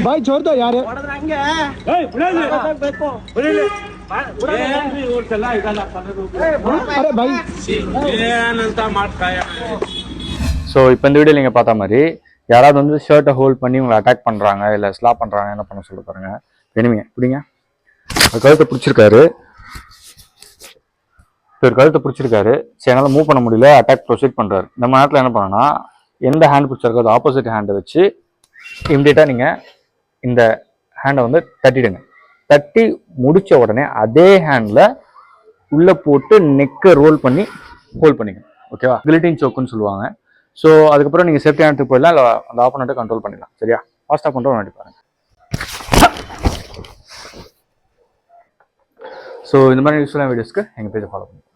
भाई छोड़ दो यार अरे भाई ஸோ இப்போ இந்த வீடியோ நீங்கள் பார்த்த மாதிரி யாராவது வந்து ஷர்ட்டை ஹோல்ட் பண்ணி உங்களை அட்டாக் பண்ணுறாங்க இல்லை ஸ்லாப் பண்ணுறாங்க, என்ன பண்ண சொல்ல பாருங்க. இனிமே பிடிங்க. கழுத்தை பிடிச்சிருக்காரு. ஒரு கழுத்தை பிடிச்சிருக்காரு. சரி, என்னால் மூவ் பண்ண முடியல, அட்டாக் ப்ரொசீட் பண்ணுறாரு. நம்ம நேரத்தில் என்ன பண்ணோன்னா, எந்த ஹேண்ட் பிடிச்சிருக்கோ அது ஆப்போசிட் ஹேண்டை வச்சு இம்மிடியேட்டாக நீங்கள் இந்த ஹேண்டை வந்து தட்டிடுங்க. தட்டி முடித்த உடனே அதே ஹேண்டில் உள்ளே போட்டு நெக்கை ரோல் பண்ணி ஹோல்ட் பண்ணிக்கணும். ஓகேவா? கில்ட்டின் சோக்குன்னு சொல்லுவாங்க. ஸோ அதுக்கப்புறம் நீங்கள் சேஃப்டி ஹேண்டுக்கு போயிடலாம், இல்லை அந்த ஆப்போனண்ட்டை கண்ட்ரோல் பண்ணிடலாம். சரியா? ஃபாஸ்ட்டாக பண்ணுறோம், வேண்டி பாருங்க. ஸோ இந்த மாதிரி யூஸ்ஃபுல்லான வீடியோஸ்க்கு எங்கள் பேஜை ஃபாலோ பண்ணுங்கள்.